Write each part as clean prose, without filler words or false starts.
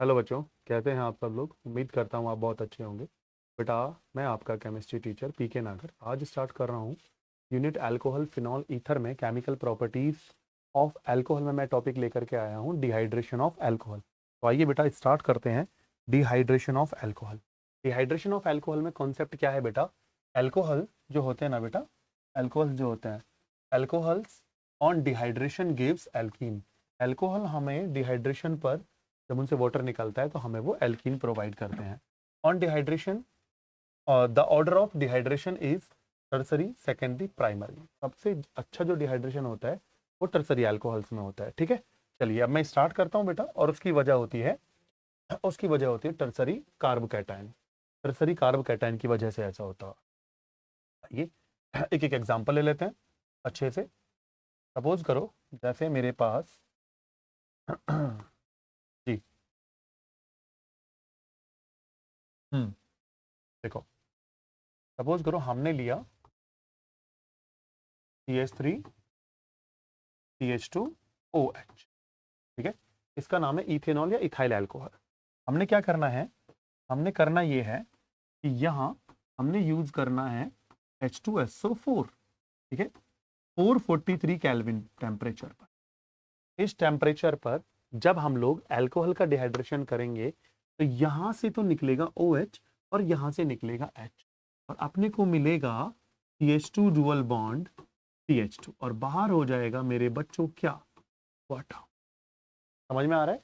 Hello बच्चों, कैसे हैं आप सब लोग। उम्मीद करता हूँ आप बहुत अच्छे होंगे। बेटा, मैं आपका केमिस्ट्री टीचर पीके नागर आज स्टार्ट कर रहा हूँ यूनिट अल्कोहल फिनॉल ईथर में केमिकल प्रॉपर्टीज़ ऑफ अल्कोहल में मैं टॉपिक लेकर के आया हूँ डिहाइड्रेशन ऑफ अल्कोहल। तो आइए बेटा स्टार्ट करते हैं। Dehydration of alcohol. Dehydration of alcohol में कॉन्सेप्ट क्या है बेटा। अल्कोहल जो होते हैं ना बेटा, अल्कोहल जो होते हैं, alcohols on dehydration gives alkene. Alcohol हमें डिहाइड्रेशन पर जब उनसे वाटर निकलता है तो हमें वो एल्कीन प्रोवाइड करते हैं। On dehydration the order of dehydration is tertiary, secondary, primary. सबसे अच्छा जो डिहाइड्रेशन होता है वो टर्सरी अल्कोहल्स में होता है। ठीक है, चलिए अब मैं स्टार्ट करता हूँ बेटा। और उसकी वजह होती है tertiary carb cation. Tertiary carb cation की वजह से ऐसा होता है। ये एक एक एग्जांपल ले लेते हैं अच्छे से। सपोज करो जैसे मेरे पास जी, देखो, सपोज करो हमने लिया CH3 CH2OH। ठीक है, इसका नाम है इथेनॉल या इथाइल अल्कोहल। हमने क्या करना है, हमने करना ये है कि यहाँ हमने यूज करना है H2SO4। ठीक है, 443 केल्विन टेम्परेचर पर। इस टेम्परेचर पर जब हम लोग अल्कोहल का डिहाइड्रेशन करेंगे तो यहां से तो निकलेगा OH और यहां से निकलेगा H, और अपने को मिलेगा CH2 डुअल बॉन्ड CH2, और बाहर हो जाएगा मेरे बच्चों क्या, वाटर। समझ में आ रहा है,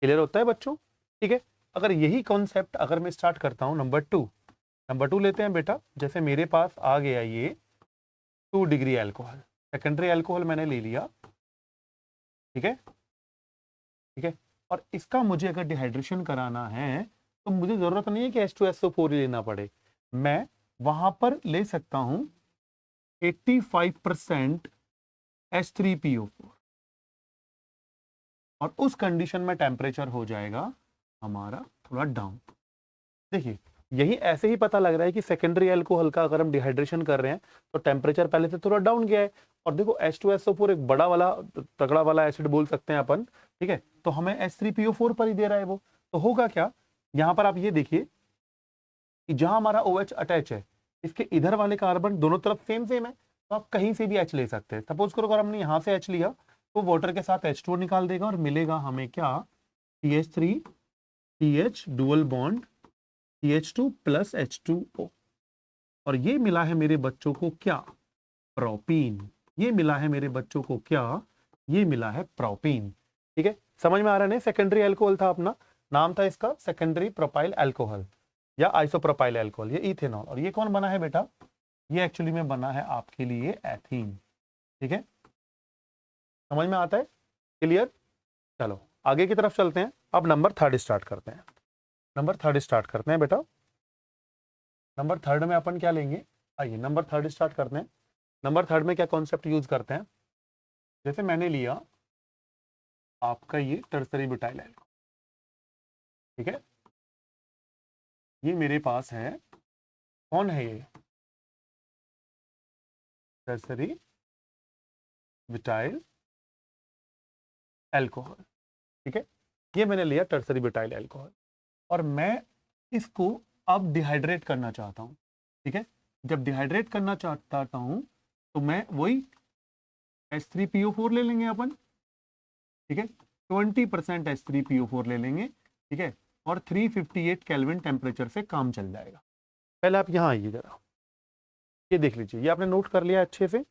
क्लियर होता है बच्चों। ठीक है, अगर यही कॉन्सेप्ट अगर मैं स्टार्ट करता हूं नंबर टू लेते हैं बेटा। जैसे मेरे पास आ गया ये 2 डिग्री अल्कोहल, सेकेंडरी अल्कोहल मैंने ले लिया। ठीक है, ठीक है, और इसका मुझे अगर डिहाइड्रेशन कराना है तो मुझे जरूरत नहीं है कि H2SO4 लेना पड़े। मैं वहां पर ले सकता हूं 85% H3PO4, और उस कंडीशन में टेम्परेचर हो जाएगा हमारा थोड़ा डाउन। देखिए, यही ऐसे ही पता लग रहा है कि सेकेंडरी अल्कोहल का अगर हम डिहाइड्रेशन कर रहे हैं तो टेम्परेचर पहले से थोड़ा डाउन गया है। और देखो H2SO4 एक बड़ा वाला तगड़ा वाला एसिड बोल सकते हैं अपन। ठीक है, तो हमें H3PO4 पर ही दे रहा है वो। तो होगा क्या, यहां पर आप ये देखिए कि जहां हमारा OH अटैच है, इसके इधर वाले कार्बन दोनों तरफ सेम सेम है, तो आप कहीं से भी H ले सकते हैं। सपोज करो अगर हमने यहां से H लिया तो वाटर के साथ H2 निकाल देगा और मिलेगा हमें क्या, CH3 CH dual bond CH2 plus H2O। और ये मिला है मेरे बच्चों को क्या, प्रोपीन। ये मिला है मेरे बच्चों को क्या, ये मिला है प्रोपीन। ठीक है, समझ में आ रहा है। सेकेंडरी अल्कोहल था अपना, नाम था इसका सेकेंडरी प्रोपाइल अल्कोहल या आइसोप्रोपाइल अल्कोहल। ये इथेनॉल, और ये कौन बना है बेटा, ये एक्चुअली में बना है आपके लिए एथीन। ठीक है, समझ में आता है, क्लियर। चलो आगे की तरफ चलते हैं। अब नंबर थर्ड स्टार्ट करते हैं। बेटा, नंबर थर्ड में अपन क्या लेंगे, आइए नंबर थर्ड स्टार्ट करते हैं। नंबर थर्ड में क्या कॉन्सेप्ट यूज करते हैं। जैसे मैंने लिया आपका ये टर्सरी ब्यूटाइल अल्कोहल। ठीक है, ये मेरे पास है, कौन है ये, टर्सरी ब्यूटाइल अल्कोहल। ठीक है, ये मैंने लिया टर्सरी ब्यूटाइल अल्कोहल, और मैं इसको अब डिहाइड्रेट करना चाहता हूं। ठीक है, जब डिहाइड्रेट करना चाहता हूं तो मैं वही H3PO4 ले लेंगे अपन। ठीक है, 20% H3PO4 ले लेंगे। ठीक है, और 358 केल्विन टेम्परेचर से काम चल जाएगा। पहले आप यहाँ आइए जरा, ये देख लीजिए, ये आपने नोट कर लिया अच्छे से,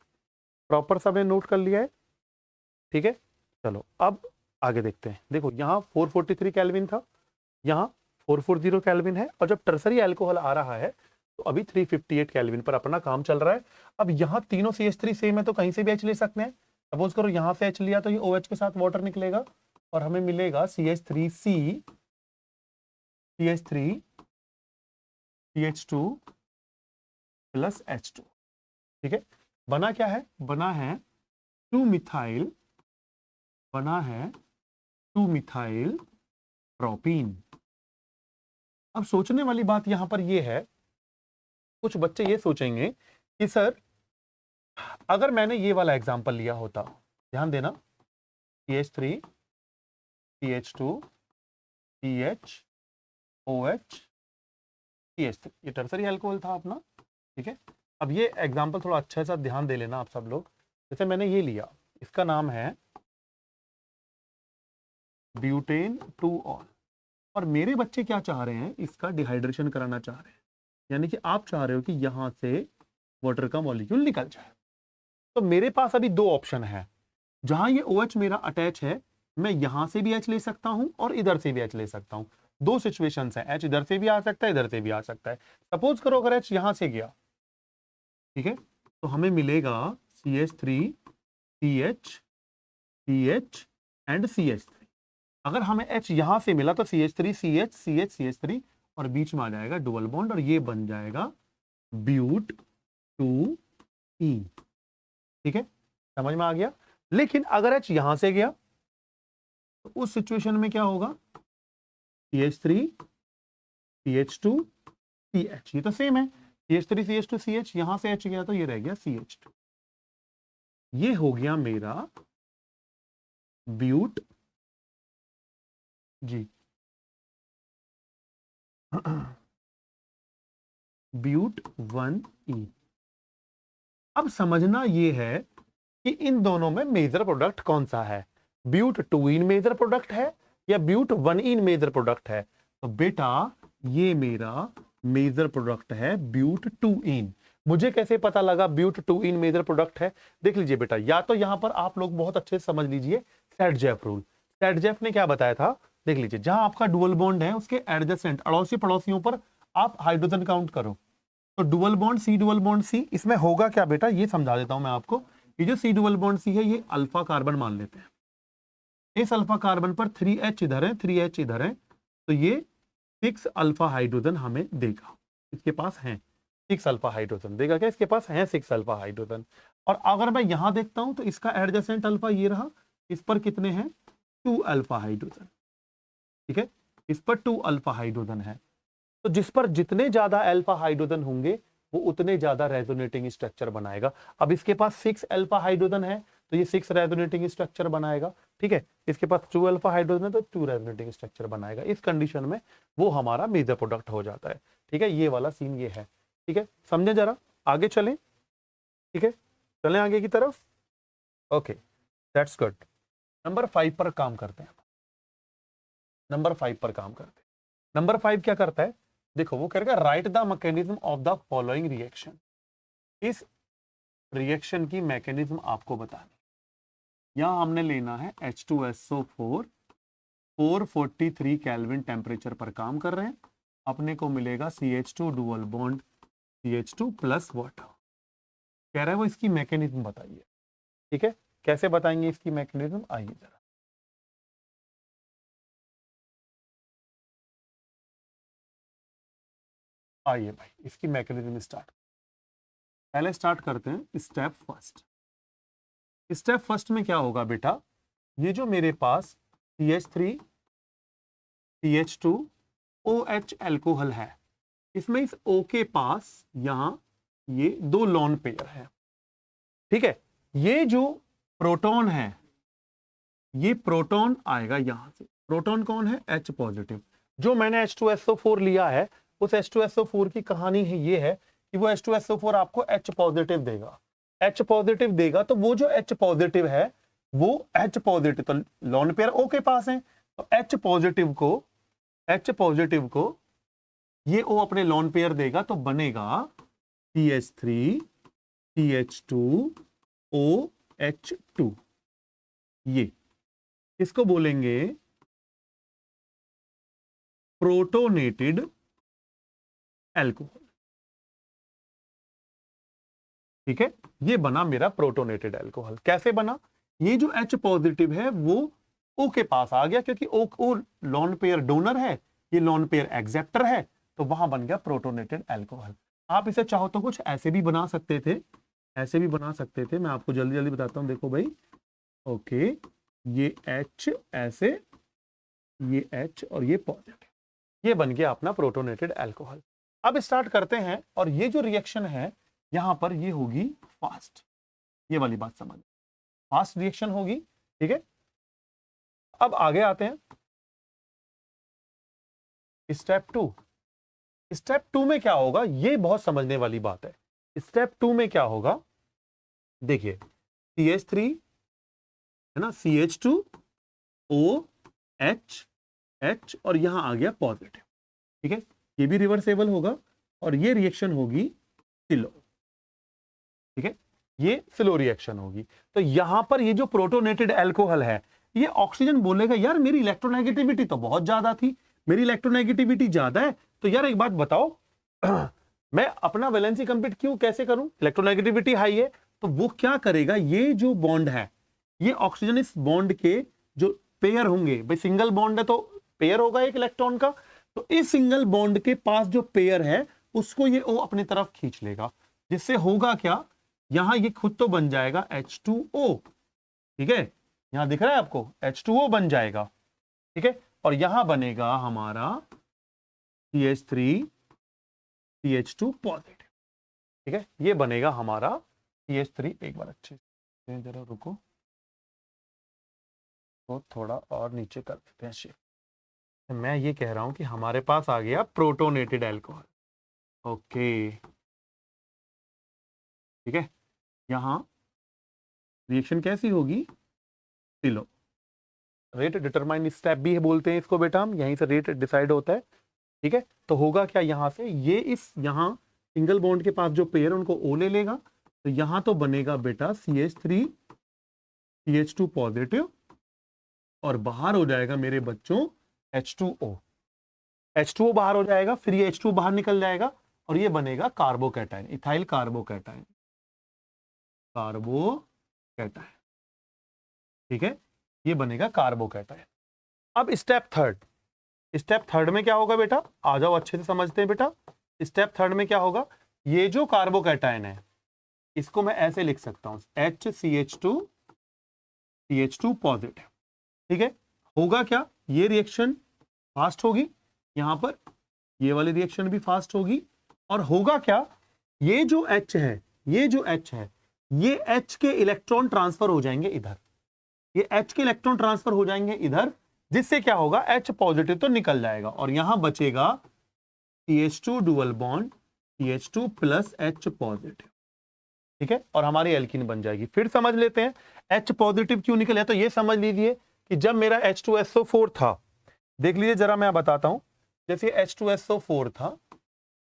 प्रॉपर सबने नोट कर लिया है। ठीक है, चलो अब आगे देखते हैं। देखो यहाँ 443 केल्विन था, यहाँ 440 केल्विन है, और जब टर्सरी अल्कोहल आ रहा है तो अभी 358 केल्विन पर अपना काम चल रहा है। अब यहाँ तीनों CH3 सेम है तो कहीं से भी H ले सकते हैं। सपोज करो यहाँ से H लिया तो ये OH के साथ वाटर निकलेगा और हमें मिलेगा CH3C CH3 CH2 plus H2। ठीक है, बना क्या है, बना है 2 मिथाइल, बना है 2 मिथाइल प्रोपीन। अब सोचने वाली बात यहां पर यह है, कुछ बच्चे ये सोचेंगे कि सर अगर मैंने ये वाला एग्जांपल लिया होता, ध्यान देना, CH3 CH2 CHOH CH3, ये टर्सरी अल्कोहल था अपना। ठीक है, अब ये एग्जांपल थोड़ा अच्छा सा ध्यान दे लेना आप सब लोग। जैसे मैंने ये लिया, इसका नाम है ब्यूटेन 2 ऑल, और मेरे बच्चे क्या चाह रहे हैं, इसका डिहाइड्रेशन कराना चाह रहे हैं, यानी कि आप चाह रहे हो कि यहां से वाटर का मॉलिक्यूल निकल जाए। तो मेरे पास अभी दो ऑप्शन है, जहां ये OH मेरा अटैच है, मैं यहां से भी H ले सकता हूं और इधर से भी H ले सकता हूं। दो सिचुएशंस है, H इधर से भी आ सकता है, इधर से भी आ सकता है। सपोज करो अगर H यहां से गया, ठीक है, तो हमें मिलेगा CH3 CH CH and CH3। अगर हमें H यहां से मिला तो CH3 CH CH CH3, और बीच में आ जाएगा डुअल बॉन्ड, और ये बन जाएगा ब्यूट 2 E। ठीक है, समझ में आ गया। लेकिन अगर H यहां से गया तो उस सिचुएशन में क्या होगा, CH3 CH2 CH, ये तो सेम है, CH3 CH2 CH, यहां से H गया तो ये रह गया CH2। ये हो गया मेरा ब्यूट जी ब्यूट 1E। अब समझना ये है कि इन दोनों में मेजर प्रोडक्ट कौन सा है, ब्यूट 2 इन मेजर प्रोडक्ट है या ब्यूट 1 इन मेजर प्रोडक्ट है। तो बेटा ये मेरा मेजर प्रोडक्ट है ब्यूट 2 इन। मुझे कैसे पता लगा ब्यूट 2 इन मेजर प्रोडक्ट है, देख लीजिए बेटा, या तो यहां पर आप लोग बहुत अच्छे से समझ लीजिए सेटजेफ रूल। सेटजेफ ने क्या बताया था, देख लीजिए, जहां आपका डुअल बॉन्ड है उसके एडजेसेंट अड़ोसी पड़ोसियों पर आप हाइड्रोजन काउंट करो। तो dual bond C, dual bond C, इसमें होगा क्या बेटा, ये समझा देता हूं मैं आपको। ये जो सी डुअल बॉन्ड सी है, ये अल्फा कार्बन मान लेते हैं। इस अल्फा कार्बन पर 3H इधर है, 3H इधर है, तो ये 6 अल्फा हाइड्रोजन हमें देगा। इसके पास है 6 अल्फा हाइड्रोजन देगा क्या, इसके पास है 6 अल्फा हाइड्रोजन। और अगर मैं यहां देखता हूं तो इसका एडजेसेंट अल्फा ये रहा, इस पर कितने हैं, 2 अल्फा हाइड्रोजन। ठीक है, इस पर 2 अल्फा हाइड्रोजन है। तो जिस पर जितने ज्यादा अल्फा हाइड्रोजन होंगे वो उतने ज्यादा रेजोनेटिंग स्ट्रक्चर बनाएगा। अब इसके पास 6 अल्फा हाइड्रोजन है तो ये 6 रेजोनेटिंग स्ट्रक्चर बनाएगा। ठीक है, इसके पास 2 अल्फा हाइड्रोजन है तो 2 रेजोनेटिंग स्ट्रक्चर बनाएगा। इस कंडीशन में वो हमारा मेजर प्रोडक्ट हो जाता है। ठीक है, ये वाला सीन ये है। ठीक है, समझे, जरा आगे चलें। ठीक है, चलें आगे की तरफ। Okay, that's good. नंबर 5 पर काम करते हैं। नंबर 5 पर काम करते हैं। नंबर 5 क्या करता है, देखो वो कहेगा right the mechanism of the following reaction. इस रिएक्शन की मैकेनिज्म आपको बतानी। यहां हमने लेना है H2SO4, 443 केल्विन टेम्परेचर पर काम कर रहे हैं, अपने को मिलेगा CH2 dual bond CH2 plus water. कह रहा है वो इसकी मैकेनिज्म बताइए। ठीक है, कैसे बताएंगे इसकी मैकेनिज्म, आइए जरा। आइए भाई, इसकी मैकेनिज्म स्टार्ट। पहले स्टार्ट करते हैं स्टेप फर्स्ट। स्टेप फर्स्ट में क्या होगा बेटा, ये जो मेरे पास CH3 CH2 OH एल्कोहल है, इसमें इस O के पास यहां ये 2 लॉन पेयर है। ठीक है, ये जो प्रोटॉन है, ये प्रोटॉन आएगा यहां से। प्रोटॉन कौन है, H पॉजिटिव। जो मैंने H2SO4 लिया है, उस H2SO4 की कहानी है ये है कि वो H2SO4 आपको H पॉजिटिव देगा। H पॉजिटिव देगा तो वो जो H पॉजिटिव है वो H पॉजिटिव, तो लॉन पेयर O के पास है, तो H पॉजिटिव को ये O अपने लॉन पेयर देगा, तो बनेगा CH3 CH2 OH2। ये इसको बोलेंगे प्रोटोनेटेड एल्कोहल। ठीक है, ये बना मेरा प्रोटोनेटेड एल्कोहल। कैसे बना, ये जो H पॉजिटिव है वो O के पास आ गया, क्योंकि O लॉन पेयर डोनर है, ये लॉन पेयर एक्सेप्टर है, तो वहां बन गया प्रोटोनेटेड एल्कोहल। आप इसे चाहो तो कुछ ऐसे भी बना सकते थे, ऐसे भी बना सकते थे, मैं आपको जल्दी जल्दी बताता हूं। देखो भाई, ओके, ये H ऐसे, ये H और ये पॉजिटिव, ये बन गया अपना प्रोटोनेटेड एल्कोहल। अब स्टार्ट करते हैं, और ये जो रिएक्शन है यहां पर ये होगी फास्ट। ये वाली बात समझ, फास्ट रिएक्शन होगी। ठीक है, अब आगे आते हैं। स्टेप टू में क्या होगा, ये बहुत समझने वाली बात है। स्टेप टू में क्या होगा, देखिए CH3 है ना, CH2OH और यहां आ गया पॉजिटिव, ठीक है, ये भी रिवर्सेबल होगा और ये रिएक्शन होगी स्लो, ठीक है, ये स्लो रिएक्शन होगी। तो यहां पर ये जो प्रोटोनेटेड अल्कोहल है, ये ऑक्सीजन बोलेगा यार मेरी इलेक्ट्रोनेगेटिविटी तो बहुत ज्यादा थी, मेरी इलेक्ट्रोनेगेटिविटी ज्यादा है, तो यार एक बात बताओ मैं अपना वैलेंसी कंप्लीट क्यों कैसे करूं, इलेक्ट्रोनेगेटिविटी हाई है। तो वो क्या करेगा, ये जो बॉन्ड है, ये ऑक्सीजन इस बॉन्ड के जो पेयर होंगे, भाई सिंगल बॉन्ड है तो पेयर होगा एक इलेक्ट्रॉन का, तो इस सिंगल बॉन्ड के पास जो पेयर है उसको ये O अपनी तरफ खींच लेगा, जिससे होगा क्या, यहां ये खुद तो बन जाएगा H2O, ठीक है, यहां दिख रहा है आपको H2O बन जाएगा, ठीक है, और यहां बनेगा हमारा CH3 CH2 पॉजिटिव, ठीक है, ये बनेगा हमारा CH3। एक बार अच्छे से जरा रुको, तो थोड़ा और नीचे कर देते हैं शिफ्ट। मैं ये कह रहा हूं कि हमारे पास आ गया प्रोटोनेटेड अल्कोहल, ओके, ठीक है, यहां रिएक्शन कैसी होगी, स्लो, रेट डिटरमाइन स्टेप भी है बोलते हैं इसको बेटा हम, यहीं से रेट डिसाइड होता है, ठीक है। तो होगा क्या, यहां से ये इस यहां सिंगल बॉन्ड के पास जो पेयर उनको O ले लेगा, तो यहां तो बनेगा बेटा CH3 CH2 पॉजिटिव और बाहर हो जाएगा मेरे बच्चों H2O, H2O बाहर हो जाएगा, फिर ये H2 बाहर निकल जाएगा और ये बनेगा कार्बोकैटायन, इथाइल कार्बोकैटायन, कार्बोकैटायन, ठीक है, ये बनेगा कार्बोकैटायन। अब स्टेप थर्ड में क्या होगा बेटा, आ जाओ अच्छे से समझते हैं बेटा। स्टेप थर्ड में क्या होगा, ये जो कार्बोकैटायन है इसको मैं ऐसे लिख सकता हूं HCH2 पॉजिटिव, ठीक है, होगा क्या, ये रिएक्शन फास्ट होगी, यहां पर ये वाली रिएक्शन भी फास्ट होगी, और होगा क्या, ये जो H है, ये जो H है, ये H के इलेक्ट्रॉन ट्रांसफर हो जाएंगे इधर, ये H के इलेक्ट्रॉन ट्रांसफर हो जाएंगे इधर, जिससे क्या होगा, H पॉजिटिव तो निकल जाएगा और यहां बचेगा CH2 dual bond CH2 plus H positive, ठीक है, और हमारी एल्कीन बन जाएगी। फिर समझ लेते हैं H पॉजिटिव क्यों निकले, तो ये समझ लीजिए कि जब मेरा H2SO4 था, देख लीजिए जरा मैं बताता हूं, जैसे H2SO4 था,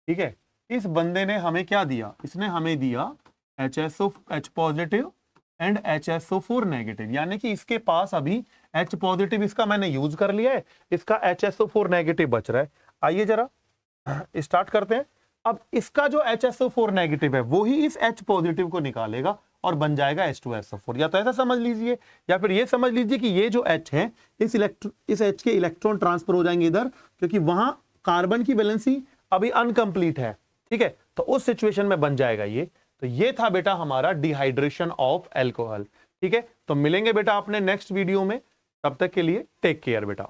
ठीक है, इस बंदे ने हमें क्या दिया, इसने हमें दिया H positive and HSO4 negative, यानी कि इसके पास अभी H पॉजिटिव इसका मैंने यूज कर लिया है, इसका HSO4 नेगेटिव बच रहा है। आइए जरा स्टार्ट करते हैं। अब इसका जो HSO4 नेगेटिव है वो ही इस H पॉजिटिव को निकालेगा और बन जाएगा H2SO4, या तो ऐसा समझ लीजिए या फिर ये समझ लीजिए कि ये जो H है इस H के इलेक्ट्रॉन ट्रांसफर हो जाएंगे इधर, क्योंकि वहां कार्बन की वैलेंसी अभी अनकंप्लीट है, ठीक है, तो उस सिचुएशन में बन जाएगा ये। तो ये था बेटा हमारा डिहाइड्रेशन ऑफ अल्कोहल, ठीक है। तो मिलेंगे बेटा अपने नेक्स्ट वीडियो में, तब तक के लिए टेक केयर बेटा।